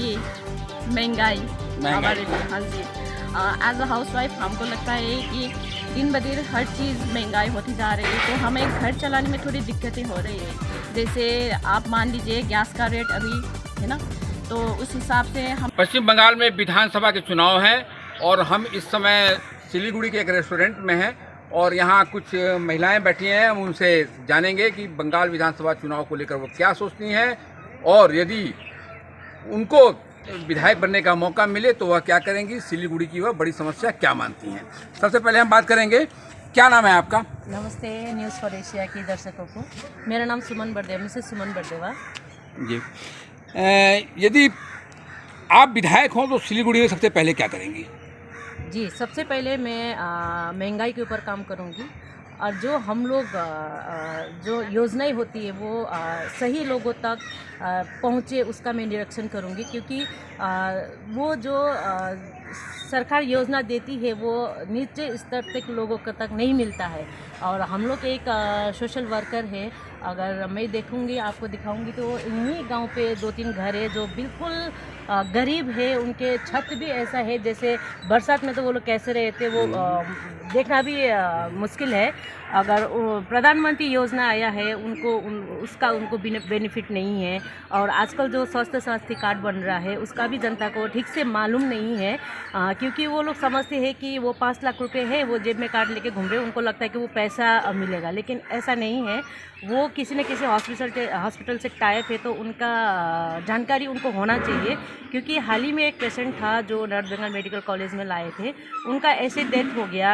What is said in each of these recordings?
ये महंगाई हमारे लिए। हाँ जी, एज अ हाउस वाइफ हमको लगता है कि दिन ब दिन हर चीज़ महंगाई होती जा रही है, तो हमें घर चलाने में थोड़ी दिक्कतें हो रही है। जैसे आप मान लीजिए गैस का रेट अभी है ना, तो उस हिसाब से हम पश्चिम बंगाल में विधानसभा के चुनाव हैं और हम इस समय सिलीगुड़ी के एक रेस्टोरेंट में हैं और यहाँ कुछ महिलाएं बैठी हैं। हम उनसे जानेंगे कि बंगाल विधानसभा चुनाव को लेकर वो क्या सोचती हैं और यदि उनको विधायक बनने का मौका मिले तो वह क्या करेंगी, सिलीगुड़ी की वह बड़ी समस्या क्या मानती हैं। सबसे पहले हम बात करेंगे, क्या नाम है आपका? नमस्ते न्यूज़ फॉर एशिया के दर्शकों को, मेरा नाम सुमन बरदेवा, मिसेस सुमन बरदेवा जी। यदि आप विधायक हों तो सिलीगुड़ी में सबसे पहले क्या करेंगी? जी। सबसे पहले मैं महंगाई के ऊपर काम करूंगी और जो हम लोग जो योजनाएं होती है वो सही लोगों तक पहुंचे उसका मैं निरीक्षण करूंगी, क्योंकि वो जो सरकार योजना देती है वो नीचे स्तर तक लोगों को तक नहीं मिलता है। और हम लोग एक सोशल वर्कर है, अगर मैं देखूंगी आपको दिखाऊंगी तो इन्हीं गांव पे 2-3 घर है जो बिल्कुल गरीब है, उनके छत भी ऐसा है जैसे बरसात में तो वो लोग कैसे रहते वो देखना भी मुश्किल है। अगर प्रधानमंत्री योजना आया है उसका उनको बेनिफिट नहीं है, और आजकल जो स्वास्थ्य साथी कार्ड बन रहा है उसका भी जनता को ठीक से मालूम नहीं है, क्योंकि वो लोग समझते हैं कि वो 5 लाख रुपए है वो जेब में कार्ड लेके घूम रहे हैं, उनको लगता है कि वो पैसा मिलेगा, लेकिन ऐसा नहीं है। वो किसी न किसी हॉस्पिटल से टाइप है तो उनका जानकारी उनको होना चाहिए, क्योंकि हाल ही में एक पेशेंट था जो नॉर्थ बंगाल मेडिकल कॉलेज में लाए थे, उनका ऐसे डेथ हो गया।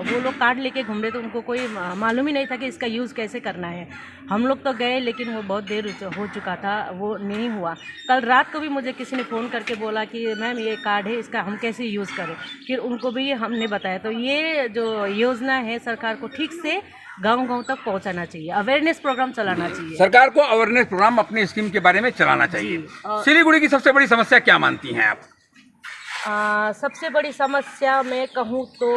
वो लोग कार्ड लेके घूम रहे तो उनको कोई मालूम ही नहीं था कि इसका यूज़ कैसे करना है। हम लोग तो गए लेकिन वो बहुत देर हो चुका था, वो नहीं हुआ। कल रात को भी मुझे किसी ने फ़ोन करके बोला कि मैम ये कार्ड है, इसका हम कैसे यूज़ करें, फिर उनको भी हमने बताया। तो ये जो योजना है सरकार को ठीक से गांव-गांव तक पहुंचाना चाहिए, अवेयरनेस प्रोग्राम चलाना चाहिए। सरकार को अवेयरनेस प्रोग्राम अपनी स्कीम के बारे में चलाना चाहिए। सिलीगुड़ी की सबसे बड़ी समस्या क्या मानती हैं आप? सबसे बड़ी समस्या मैं कहूँ तो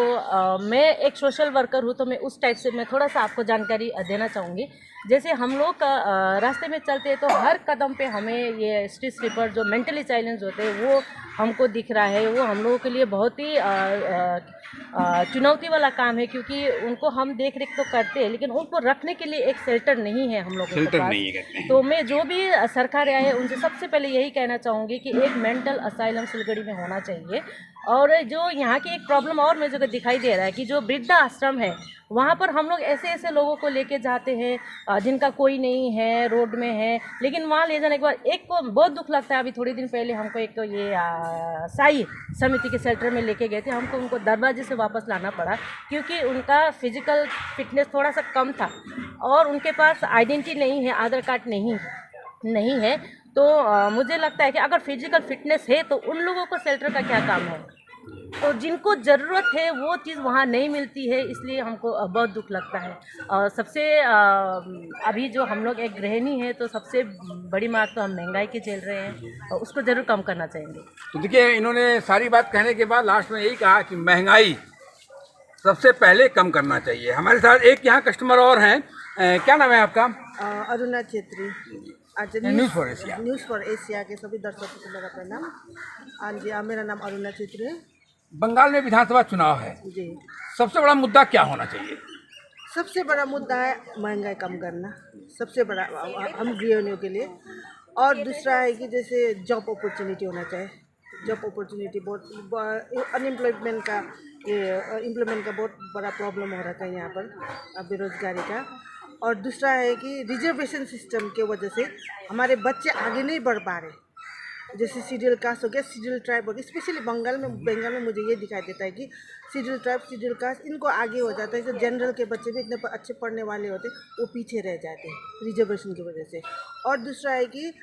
मैं एक सोशल वर्कर हूँ, तो मैं उस टाइप से मैं थोड़ा सा आपको जानकारी देना चाहूँगी। जैसे हम लोग रास्ते में चलते हैं तो हर कदम पे हमें ये स्ट्रीट स्लीपर जो मेंटली चैलेंज होते हैं वो हमको दिख रहा है। वो हम लोगों के लिए बहुत ही चुनौती वाला काम है, क्योंकि उनको हम देख रेख तो करते हैं लेकिन उनको रखने के लिए एक शेल्टर नहीं है हम लोगों के पास। तो मैं जो भी सरकार आए उनसे सबसे पहले यही कहना चाहूँगी कि एक मेंटल असाइलम सिलगड़ी में होना चाहिए। और जो यहाँ की एक प्रॉब्लम और मुझे दिखाई दे रहा है कि जो वृद्धा आश्रम है वहाँ पर हम लोग ऐसे ऐसे लोगों को लेके जाते हैं जिनका कोई नहीं है, रोड में है, लेकिन वहाँ ले जाने के बाद एक को बहुत दुख लगता है। अभी थोड़ी दिन पहले हमको एक ये साई समिति के सेंटर में लेके गए थे, हमको उनको दरवाजे से वापस लाना पड़ा क्योंकि उनका फिजिकल फिटनेस थोड़ा सा कम था और उनके पास आइडेंटिटी नहीं है, आधार कार्ड नहीं है। तो मुझे लगता है कि अगर फिजिकल फिटनेस है तो उन लोगों को शेल्टर का क्या काम है, तो जिनको ज़रूरत है वो चीज़ वहाँ नहीं मिलती है, इसलिए हमको बहुत दुख लगता है। और सबसे अभी जो हम लोग एक गृहिणी है तो सबसे बड़ी मार तो हम महंगाई की झेल रहे हैं और उसको ज़रूर कम करना चाहेंगे। तो देखिए, इन्होंने सारी बात कहने के बाद लास्ट में यही कहा कि महंगाई सबसे पहले कम करना चाहिए। हमारे साथ एक यहाँ कस्टमर और हैं, क्या नाम है आपका? Aruna Chhetri. News for Asia के सभी दर्शकों को मेरा प्रणाम। हाँ जी, मेरा नाम अरुणा छेत्री है। बंगाल में विधानसभा चुनाव है जी। सबसे बड़ा मुद्दा क्या होना चाहिए? सबसे बड़ा मुद्दा है महंगाई कम करना, सबसे बड़ा हम गृहिणियों के लिए। और दूसरा है कि जैसे जॉब अपॉर्चुनिटी होना चाहिए। जॉब अपॉर्चुनिटी बहुत अनएम्प्लॉयमेंट का बहुत बड़ा प्रॉब्लम हो रहा था यहाँ पर, बेरोजगारी का। और दूसरा है कि रिजर्वेशन सिस्टम के वजह से हमारे बच्चे आगे नहीं बढ़ पा रहे। जैसे शेड्यूल कास्ट हो गया, शेड्यूल ट्राइब हो गया, स्पेशली बंगाल में मुझे ये दिखाई देता है कि शेड्यूल ट्राइब, शेड्यूल कास्ट इनको आगे हो जाता है। जो जनरल के बच्चे भी इतने अच्छे पढ़ने वाले होते वो पीछे रह जाते हैं रिजर्वेशन की वजह से। और दूसरा है कि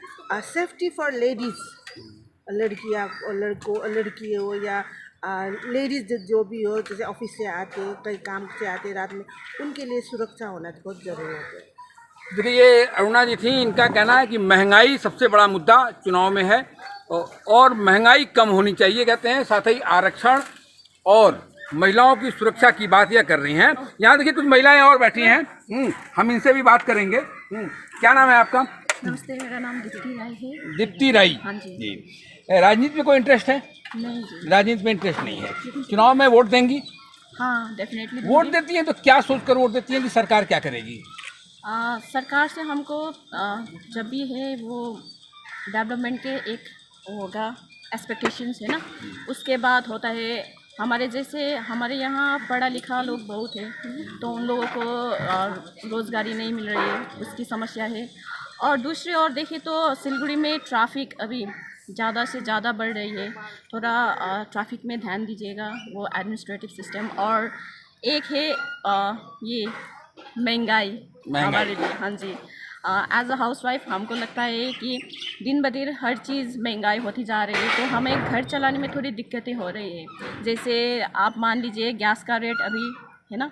सेफ्टी फॉर लेडीज़, लड़कियाँ लड़की हो या लेडीज़ जो भी हो, जैसे ऑफिस से आते, कहीं काम से आते रात में, उनके लिए सुरक्षा होना बहुत ज़रूरी है। देखिए, ये अरुणा जी थी, इनका कहना है कि महंगाई सबसे बड़ा मुद्दा चुनाव में है और महंगाई कम होनी चाहिए कहते हैं। साथ ही आरक्षण और महिलाओं की सुरक्षा की बात यह कर रही हैं। यहाँ देखिए कुछ महिलाएं और बैठी हैं, हम इनसे भी बात करेंगे। क्या नाम है आपका? नमस्ते, मेरा नाम दीप्ति राय है। दीप्ति राय हाँ जी। जी। राजनीति में कोई इंटरेस्ट है? नहीं जी। राजनीति में इंटरेस्ट नहीं है। चुनाव में वोट देंगी? हाँ, डेफिनेटली वोट देती हैं तो क्या सोचकर वोट देती हैं कि सरकार क्या करेगी? सरकार से हमको जब भी है वो डेवलपमेंट के एक वो होगा एक्सपेक्टेशंस है ना, उसके बाद होता है हमारे जैसे हमारे यहाँ पढ़ा लिखा लोग बहुत है, तो उन लोगों को रोज़गारी नहीं मिल रही है, उसकी समस्या है। और दूसरी ओर देखें तो सिलगुड़ी में ट्रैफिक अभी ज़्यादा से ज़्यादा बढ़ रही है, थोड़ा ट्रैफिक में ध्यान दीजिएगा, वो एडमिनिस्ट्रेटिव सिस्टम। और एक है ये महंगाई हमारे लिए। हाँ जी, एज अ हाउस वाइफ हमको लगता है कि दिन ब दिन हर चीज़ महंगाई होती जा रही है, तो हमें घर चलाने में थोड़ी दिक्कतें हो रही है। जैसे आप मान लीजिए गैस का रेट अभी है ना,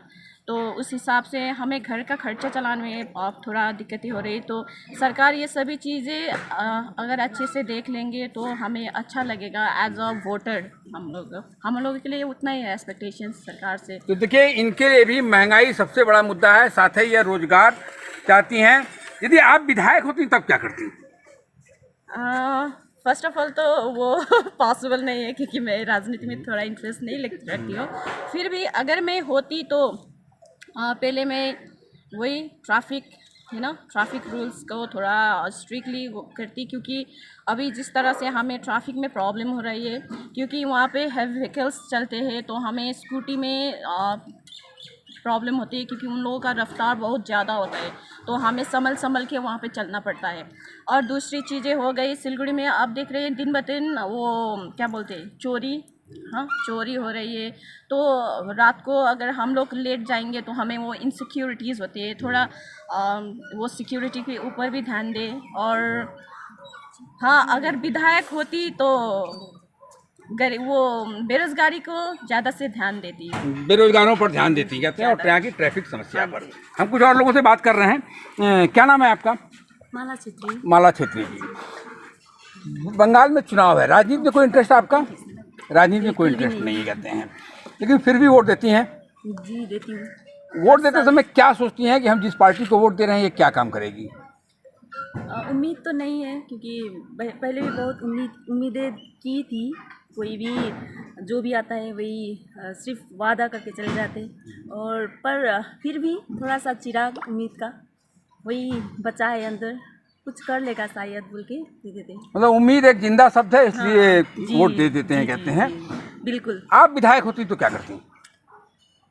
तो उस हिसाब से हमें घर का खर्चा चलाने में थोड़ा दिक्कतें हो रही। तो सरकार ये सभी चीज़ें अगर अच्छे से देख लेंगे तो हमें अच्छा लगेगा एज अ वोटर। हम लोगों के लिए उतना ही है एक्सपेक्टेशन सरकार से। तो देखिए, इनके लिए भी महंगाई सबसे बड़ा मुद्दा है, साथ ही यह रोजगार चाहती हैं। यदि आप विधायक होती तब क्या करती? फर्स्ट ऑफ ऑल तो वो पॉसिबल नहीं है, क्योंकि मैं राजनीति में थोड़ा इंटरेस्ट नहीं रखती हूँ। फिर भी अगर मैं होती तो पहले मैं वही ट्रैफिक है ना, ट्रैफिक रूल्स को थोड़ा स्ट्रिक्टली करती, क्योंकि अभी जिस तरह से हमें ट्रैफिक में प्रॉब्लम हो रही है, क्योंकि वहाँ पे हैवी व्हीकल्स चलते हैं, तो हमें स्कूटी में प्रॉब्लम होती है, क्योंकि उन लोगों का रफ्तार बहुत ज़्यादा होता है, तो हमें संभल के वहाँ पे चलना पड़ता है। और दूसरी चीज़ें हो गई सिलगुड़ी में, आप देख रहे हैं दिन ब दिन वो क्या बोलते हैं, चोरी। हाँ, चोरी हो रही है, तो रात को अगर हम लोग लेट जाएंगे तो हमें वो इनसिक्योरिटीज़ होती है, थोड़ा वो सिक्योरिटी के ऊपर भी ध्यान दें। और हाँ, अगर विधायक होती तो वो बेरोजगारी को ज़्यादा से ध्यान देती है, बेरोजगारों पर ध्यान देती कहते हैं, और यहाँ की ट्रैफिक समस्या पर। हम कुछ और लोगों से बात कर रहे हैं। क्या नाम है आपका? माला छेत्री। माला छेत्री जी। बंगाल में चुनाव है, राजनीति में कोई इंटरेस्ट है आपका? राजनीति में कोई इंटरेस्ट नहीं कहते हैं, लेकिन फिर भी वोट देती हैं? जी, देती हूँ। वोट देते समय क्या सोचती हैं कि हम जिस पार्टी को वोट दे रहे हैं ये क्या काम करेगी? उम्मीद तो नहीं है, क्योंकि पहले भी बहुत उम्मीदें की थी। कोई भी जो भी आता है वही सिर्फ वादा करके चले जाते, और पर फिर भी थोड़ा सा चिराग उम्मीद का वही बचा है अंदर, कुछ कर लेगा शायद बोल के दे देते हैं। मतलब उम्मीद एक जिंदा शब्द है, इसलिए हाँ, वोट दे देते हैं कहते हैं। बिल्कुल। आप विधायक होती तो क्या करती?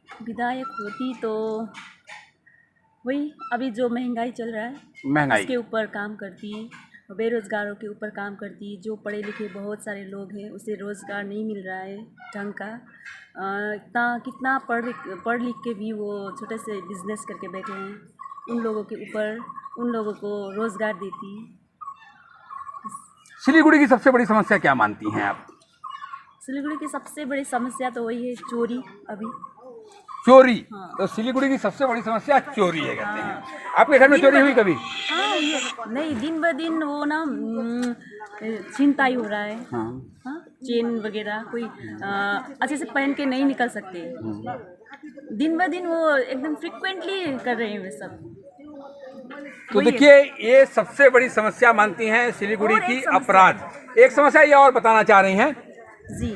विधायक होती तो वही अभी जो महंगाई चल रहा है महंगाई उसके ऊपर काम करती, बेरोज़गारों के ऊपर काम करती। जो पढ़े लिखे बहुत सारे लोग हैं उसे रोज़गार नहीं मिल रहा है ढंग का। कितना पढ़ लिख के भी वो छोटे से बिजनेस करके बैठे हैं, उन लोगों के ऊपर उन लोगों को रोज़गार देती। सिलीगुड़ी की सबसे बड़ी समस्या क्या मानती हैं आप? सिलीगुड़ी की सबसे बड़ी समस्या तो वही है, चोरी। अभी चोरी। हाँ। तो सिलीगुड़ी की सबसे बड़ी समस्या चोरी है कहते हैं। आपके घर में चोरी हुई कभी? हाँ, नहीं, दिन ब दिन वो ना छिनताई हो रहा है। हाँ, चेन वगैरह कोई अच्छे से पहन के नहीं निकल सकते, दिन ब दिन वो एकदम फ्रिक्वेंटली कर रहे हैं वे सब। तो देखिए, ये सबसे बड़ी समस्या मानती हैं सिलीगुड़ी की अपराध। एक समस्या ये और बताना चाह रही हैं जी।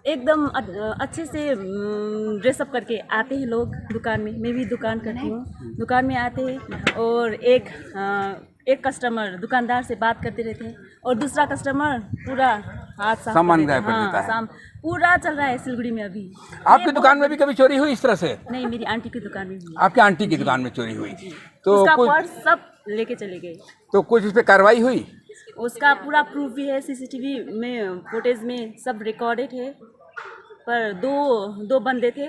एकदम अच्छे से ड्रेसअप करके आते हैं लोग दुकान में। मैं भी दुकान करती हूँ, दुकान में आते हैं और एक कस्टमर दुकानदार से बात करते रहते हैं और दूसरा कस्टमर पूरा हाथ साफ सामान कर गायब कर देता है। पूरा चल रहा है सिलगुड़ी में अभी। आपकी दुकान में भी कभी चोरी हुई इस तरह से? नहीं, मेरी आंटी की दुकान में हुई। आपके आंटी की दुकान में चोरी हुई, तो उसका कुछ पर्स सब लेके चले गए। तो कुछ इस पे कार्रवाई हुई? उसका पूरा प्रूफ भी है, सीसीटीवी में फुटेज में सब रिकॉर्डेड है, पर दो बंदे थे,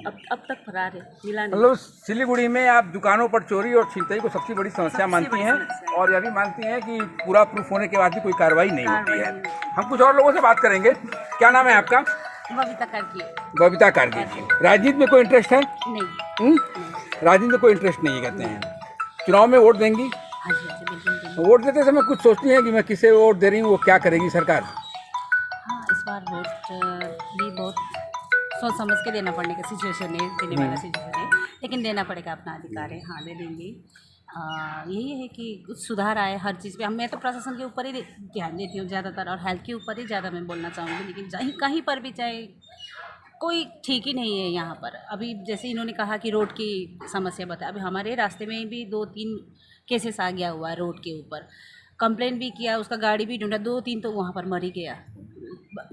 अब तक फरार है, मिला नहीं। मतलब सिलीगुड़ी में आप दुकानों पर चोरी और छिनतई को सबसे बड़ी समस्या मानती हैं, और यह भी मानती हैं कि पूरा प्रूफ होने के बाद भी कोई कार्रवाई नहीं होती है। हम कुछ और लोगों से बात करेंगे। क्या नाम है आपका? बबीता करके। बबीता कारगिल जी। राजनीति में कोई इंटरेस्ट है? नहीं। राजनीति में कोई इंटरेस्ट नहीं है कहते हैं। चुनाव में वोट देंगी? हाँ जी, बिल्कुल। वोट देते समय कुछ सोचती हैं कि मैं किसे वोट दे रही हूँ, वो क्या करेगी सरकार? हाँ, इस बार वोट भी बहुत सोच समझ के देना पड़ने का सिचुएशन है, देने वाला सिचुएशन है, लेकिन देना पड़ेगा, अपना अधिकार है। हाँ, दे देंगे। यही है कि कुछ सुधार आए हर चीज़ पे। मैं तो प्रशासन के ऊपर ही ध्यान देती हूँ ज़्यादातर, और हेल्थ के ऊपर ही ज़्यादा मैं बोलना चाहूँगी। लेकिन कहीं पर भी चाहे कोई ठीक ही नहीं है यहाँ पर। अभी जैसे इन्होंने कहा कि रोड की समस्या बता, अभी हमारे रास्ते में भी 2-3 केसेस आ गया हुआ है रोड के ऊपर। कंप्लेंट भी किया, उसका गाड़ी भी ढूंढा, 2-3 तो वहाँ पर मर ही गया।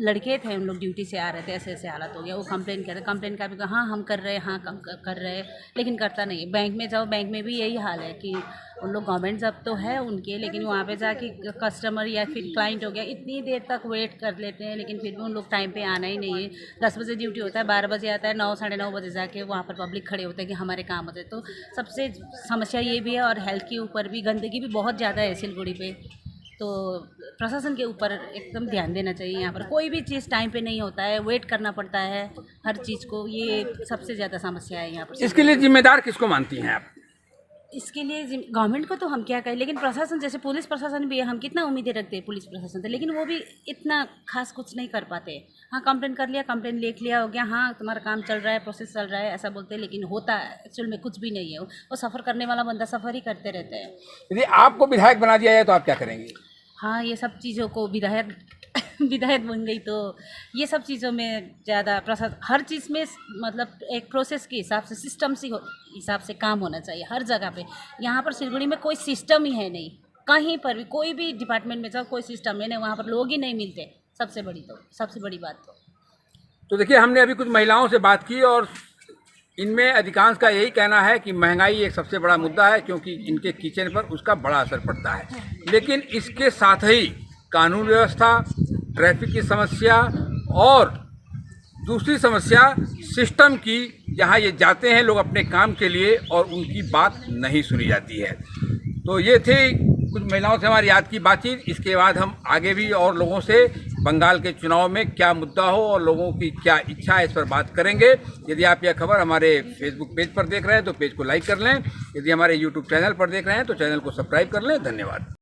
लड़के थे, हम लोग ड्यूटी से आ रहे थे, ऐसे ऐसे हालत हो गया। वो कंप्लेन कर रहे, कंप्लेन का भी कहा हाँ हम कर रहे हैं, हाँ कम कर रहे हैं, लेकिन करता नहीं है। बैंक में जाओ, बैंक में भी यही हाल है कि उन लोग गवर्नमेंट जॉब तो है उनके, लेकिन वहाँ पे जाके कस्टमर या फिर क्लाइंट हो गया, इतनी देर तक वेट कर लेते हैं, लेकिन फिर भी उन लोग टाइम पे आना ही नहीं है। 10 बजे ड्यूटी होता है, 12 बजे आता है, 9 साढ़े 9 बजे जाके वहाँ पर पब्लिक खड़े होते हैं कि हमारे काम होते हैं। तो सबसे समस्या ये भी है, और हेल्थ के ऊपर भी गंदगी भी बहुत ज़्यादा है सिलगुड़ी पे। तो प्रशासन के ऊपर एकदम ध्यान देना चाहिए। यहाँ पर कोई भी चीज़ टाइम पे नहीं होता है, वेट करना पड़ता है हर चीज़ को। ये सबसे ज़्यादा समस्या है यहाँ पर। इसके लिए जिम्मेदार किसको मानती हैं आप? इसके लिए गवर्नमेंट को तो हम क्या कहें, लेकिन प्रशासन जैसे पुलिस प्रशासन भी है, हम कितना उम्मीदें रखते हैं पुलिस प्रशासन से, लेकिन वो भी इतना खास कुछ नहीं कर पाते। हाँ कंप्लेन कर लिया, कंप्लेन लिख लिया, हो गया, हाँ तुम्हारा काम चल रहा है, प्रोसेस चल रहा है, ऐसा बोलते हैं, लेकिन होता है एक्चुअल में कुछ भी नहीं है। वो सफ़र करने वाला बंदा सफ़र ही करते रहते हैं। यदि आपको विधायक बना दिया जाए तो आप क्या करेंगे? हाँ, ये सब चीज़ों को विधायक बन गई तो ये सब चीज़ों में ज़्यादा प्रशासन, हर चीज़ में मतलब एक प्रोसेस के हिसाब से, सिस्टम से हिसाब से काम होना चाहिए हर जगह पे। यहाँ पर सिलगुड़ी में कोई सिस्टम ही है नहीं, कहीं पर भी कोई भी डिपार्टमेंट में जाओ कोई सिस्टम है नहीं, वहाँ पर लोग ही नहीं मिलते। सबसे बड़ी बात तो देखिए, हमने अभी कुछ महिलाओं से बात की और इनमें अधिकांश का यही कहना है कि महंगाई एक सबसे बड़ा मुद्दा है, क्योंकि इनके किचन पर उसका बड़ा असर पड़ता है। लेकिन इसके साथ ही कानून व्यवस्था, ट्रैफिक की समस्या और दूसरी समस्या सिस्टम की, जहां ये जाते हैं लोग अपने काम के लिए और उनकी बात नहीं सुनी जाती है। तो ये थी कुछ महिलाओं से हमारी आज की बातचीत। इसके बाद हम आगे भी और लोगों से बंगाल के चुनाव में क्या मुद्दा हो और लोगों की क्या इच्छा है इस पर बात करेंगे। यदि आप यह खबर हमारे फेसबुक पेज पर देख रहे हैं तो पेज को लाइक कर लें। यदि हमारे यूट्यूब चैनल पर देख रहे हैं तो चैनल को सब्सक्राइब कर लें। धन्यवाद।